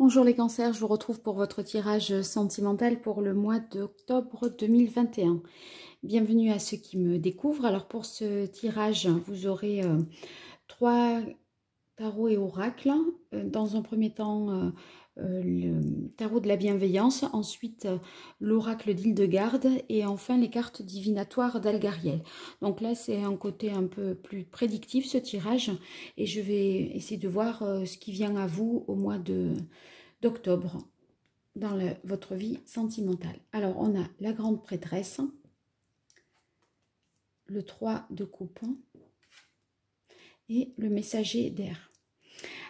Bonjour les cancers, je vous retrouve pour votre tirage sentimental pour le mois d'octobre 2021. Bienvenue à ceux qui me découvrent. Alors pour ce tirage, vous aurez 3 tarots et oracles. Dans un premier temps, le tarot de la bienveillance, ensuite l'oracle d'Hildegarde et enfin les cartes divinatoires d'Algariel. Donc là c'est un côté un peu plus prédictif ce tirage et je vais essayer de voir ce qui vient à vous au mois d'octobre dans votre vie sentimentale. Alors on a la grande prêtresse, le 3 de coupe et le messager d'air.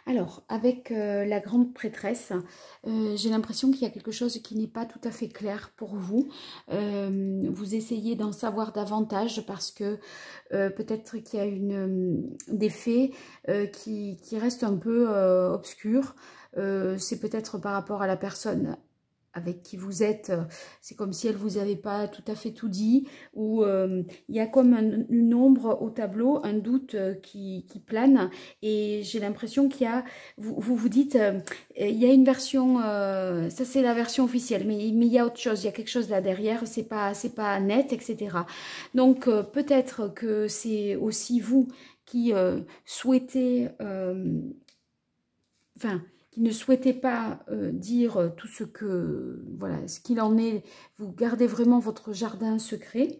Alors, avec la grande prêtresse, j'ai l'impression qu'il y a quelque chose qui n'est pas tout à fait clair pour vous. Vous essayez d'en savoir davantage parce que peut-être qu'il y a des faits qui restent un peu obscurs. C'est peut-être par rapport à la personne avec qui vous êtes, c'est comme si elle vous avait pas tout à fait tout dit, ou il y a comme une ombre au tableau, un doute qui plane, et j'ai l'impression qu'il y a, vous dites, il y a une version, ça c'est la version officielle, mais il y a autre chose, il y a quelque chose là derrière, c'est pas net, etc. Donc peut-être que c'est aussi vous qui souhaitez, qui ne souhaitez pas dire tout ce que, voilà, ce qu'il en est, vous gardez vraiment votre jardin secret.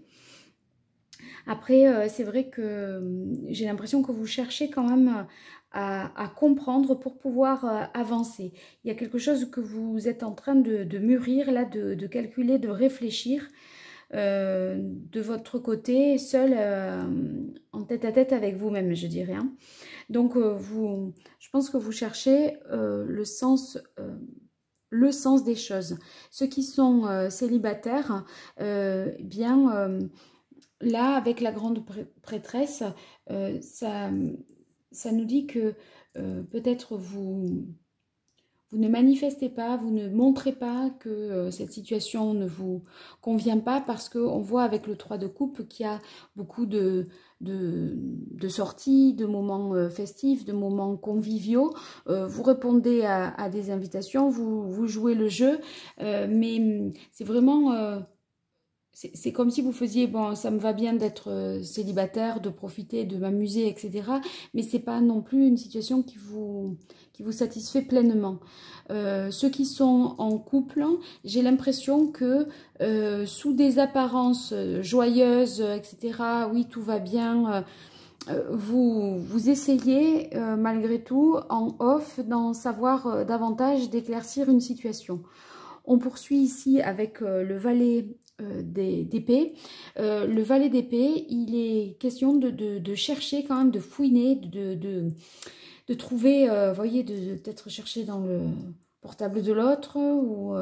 Après, c'est vrai que j'ai l'impression que vous cherchez quand même à comprendre pour pouvoir avancer. Il y a quelque chose que vous êtes en train de mûrir, là, de calculer, de réfléchir de votre côté, seul, en tête-à-tête avec vous-même, je dirais. Hein. Donc, je pense que vous cherchez le sens des choses. Ceux qui sont célibataires, bien, là, avec la grande prêtresse, ça nous dit que peut-être vous ne manifestez pas, vous ne montrez pas que cette situation ne vous convient pas parce qu'on voit avec le 3 de coupe qu'il y a beaucoup de sorties, de moments festifs, de moments conviviaux. Vous répondez à des invitations, vous jouez le jeu, mais c'est vraiment... c'est comme si vous faisiez, bon, ça me va bien d'être célibataire, de profiter, de m'amuser, etc. Mais c'est pas non plus une situation qui vous satisfait pleinement. Ceux qui sont en couple, j'ai l'impression que sous des apparences joyeuses, etc., oui, tout va bien, vous essayez malgré tout, en off, d'en savoir davantage, d'éclaircir une situation. On poursuit ici avec le valet d'épée. Le valet d'épée, il est question de chercher quand même, de fouiner, de trouver, vous voyez, de peut-être chercher dans le portable de l'autre ou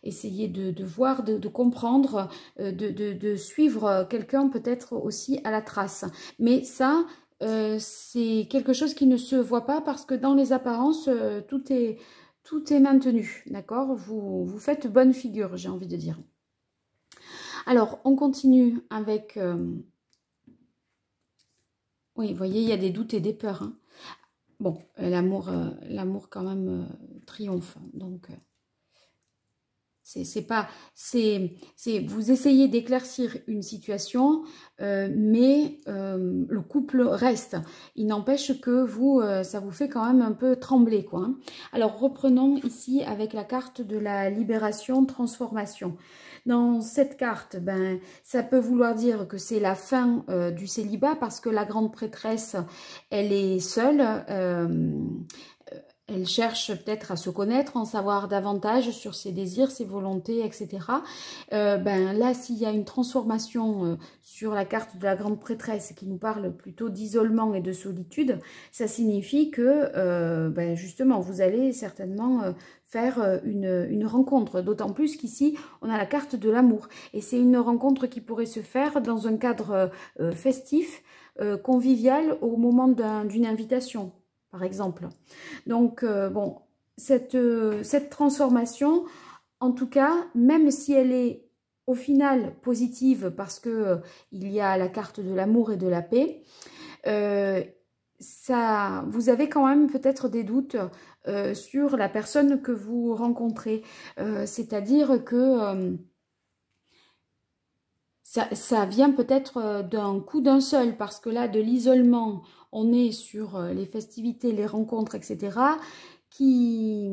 essayer de voir, de comprendre, de suivre quelqu'un peut-être aussi à la trace. Mais ça, c'est quelque chose qui ne se voit pas parce que dans les apparences, tout est maintenu, d'accord? Vous faites bonne figure, j'ai envie de dire. Alors, on continue avec... oui, vous voyez, il y a des doutes et des peurs. Hein. Bon, l'amour quand même triomphe. Donc, vous essayez d'éclaircir une situation, mais le couple reste. Il n'empêche que vous, ça vous fait quand même un peu trembler, quoi. Hein. Alors, reprenons ici avec la carte de la libération, transformation. Dans cette carte, ben, ça peut vouloir dire que c'est la fin du célibat parce que la grande prêtresse, elle est seule. Elle cherche peut-être à se connaître, en savoir davantage sur ses désirs, ses volontés, etc. Ben là, s'il y a une transformation sur la carte de la grande prêtresse qui nous parle plutôt d'isolement et de solitude, ça signifie que ben justement, vous allez certainement faire une rencontre. D'autant plus qu'ici, on a la carte de l'amour. Et c'est une rencontre qui pourrait se faire dans un cadre festif, convivial, au moment d'une invitation, par exemple. Donc, bon, cette transformation, en tout cas, même si elle est au final positive parce que il y a la carte de l'amour et de la paix, vous avez quand même peut-être des doutes sur la personne que vous rencontrez. C'est-à-dire que ça vient peut-être d'un coup d'un seul, parce que là, de l'isolement, on est sur les festivités, les rencontres, etc., qui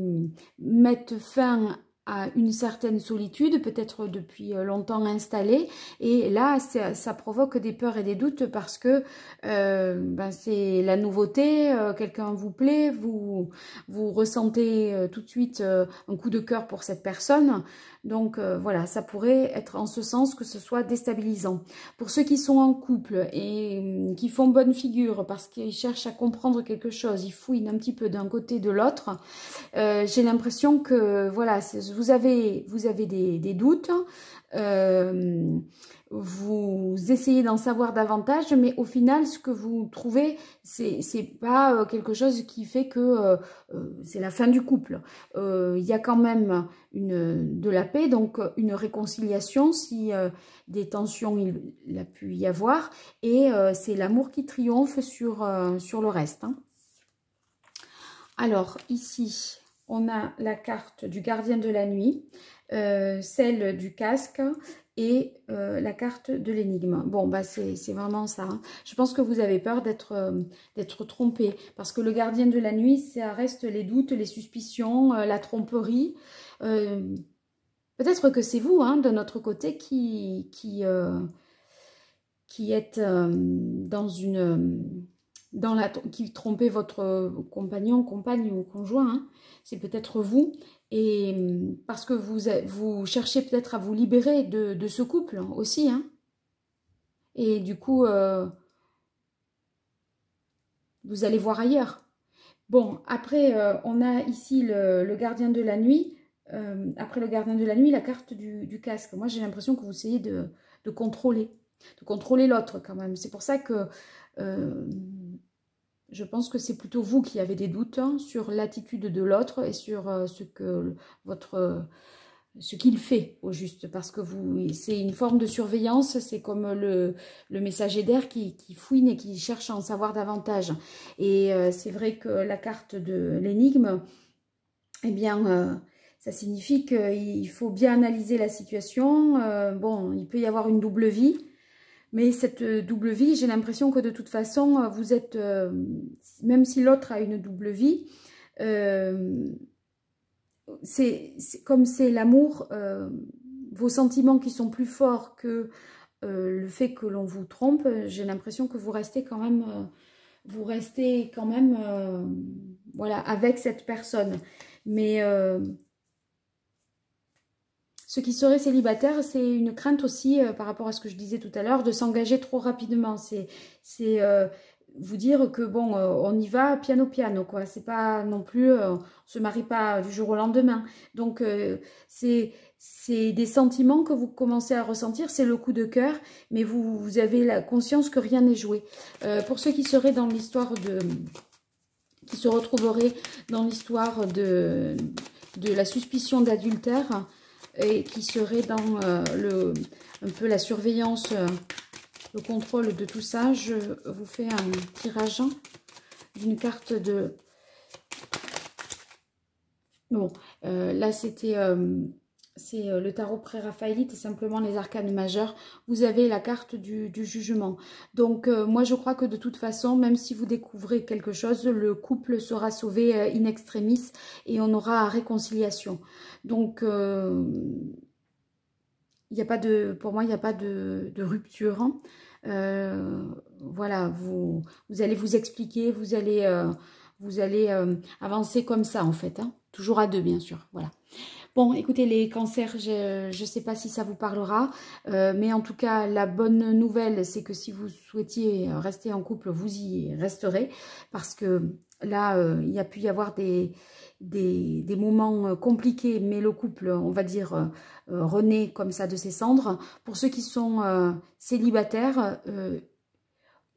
mettent fin à une certaine solitude, peut-être depuis longtemps installée, et là ça provoque des peurs et des doutes parce que c'est la nouveauté, quelqu'un vous plaît, vous ressentez tout de suite un coup de cœur pour cette personne, donc voilà, ça pourrait être en ce sens que ce soit déstabilisant. Pour ceux qui sont en couple et qui font bonne figure parce qu'ils cherchent à comprendre quelque chose, ils fouinent un petit peu d'un côté de l'autre, j'ai l'impression que voilà, vous avez des doutes, vous essayez d'en savoir davantage, mais au final, ce que vous trouvez, c'est pas quelque chose qui fait que c'est la fin du couple. Il y a quand même de la paix, donc une réconciliation si des tensions il a pu y avoir, et c'est l'amour qui triomphe sur le reste, hein. Alors, ici, on a la carte du gardien de la nuit, celle du casque et la carte de l'énigme. Bon, bah c'est vraiment ça, hein. Je pense que vous avez peur d'être trompé, parce que le gardien de la nuit, ça reste les doutes, les suspicions, la tromperie. Peut-être que c'est vous, hein, de notre côté, qui êtes qui trompez votre compagnon, compagne ou conjoint, hein. C'est peut-être vous, et parce que vous cherchez peut-être à vous libérer de ce couple aussi, hein. Et du coup, vous allez voir ailleurs. Bon, après, on a ici le gardien de la nuit. Après le gardien de la nuit, la carte du casque. Moi, j'ai l'impression que vous essayez de contrôler l'autre quand même. C'est pour ça que je pense que c'est plutôt vous qui avez des doutes, hein, sur l'attitude de l'autre et sur ce qu'il fait au juste, parce que c'est une forme de surveillance, c'est comme le messager d'air qui fouine et qui cherche à en savoir davantage. Et c'est vrai que la carte de l'énigme, eh bien, ça signifie qu'il faut bien analyser la situation. Bon, il peut y avoir une double vie, mais cette double vie, j'ai l'impression que de toute façon, vous êtes, même si l'autre a une double vie, comme c'est l'amour, vos sentiments qui sont plus forts que le fait que l'on vous trompe, j'ai l'impression que vous restez quand même, voilà, avec cette personne. Mais ceux qui seraient célibataires, c'est une crainte aussi par rapport à ce que je disais tout à l'heure, de s'engager trop rapidement. C'est vous dire que bon, on y va piano piano, quoi. C'est pas non plus, on se marie pas du jour au lendemain. Donc c'est des sentiments que vous commencez à ressentir, c'est le coup de cœur, mais vous avez la conscience que rien n'est joué. Pour ceux qui seraient dans l'histoire qui se retrouveraient dans l'histoire de la suspicion d'adultère, et qui serait dans un peu la surveillance, le contrôle de tout ça, je vous fais un tirage d'une carte de... Bon, là c'était... c'est le tarot pré-raphaélite et simplement les arcanes majeures. Vous avez la carte du jugement. Donc, moi, je crois que de toute façon, même si vous découvrez quelque chose, le couple sera sauvé in extremis et on aura réconciliation. Donc, pour moi, il n'y a pas de rupture, hein. Voilà, vous allez vous expliquer, vous allez avancer comme ça, en fait, hein. Toujours à deux, bien sûr, voilà. Bon, écoutez, les cancers, je ne sais pas si ça vous parlera, mais en tout cas, la bonne nouvelle, c'est que si vous souhaitiez rester en couple, vous y resterez, parce que là, il y a pu y avoir des moments compliqués, mais le couple, on va dire, renaît comme ça de ses cendres. Pour ceux qui sont célibataires,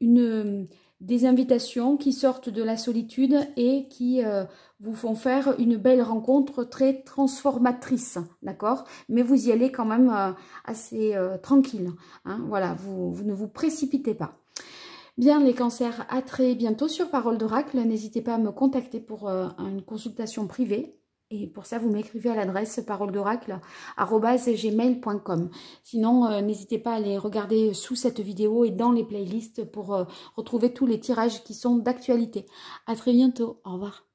des invitations qui sortent de la solitude et qui vous font faire une belle rencontre très transformatrice, d'accord? Mais vous y allez quand même assez tranquille, hein, voilà, vous ne vous précipitez pas. Bien les cancers, à très bientôt sur Parole d'Oracle. N'hésitez pas à me contacter pour une consultation privée. Et pour ça, vous m'écrivez à l'adresse paroledoracle@gmail.com. Sinon, n'hésitez pas à aller regarder sous cette vidéo et dans les playlists pour retrouver tous les tirages qui sont d'actualité. À très bientôt. Au revoir.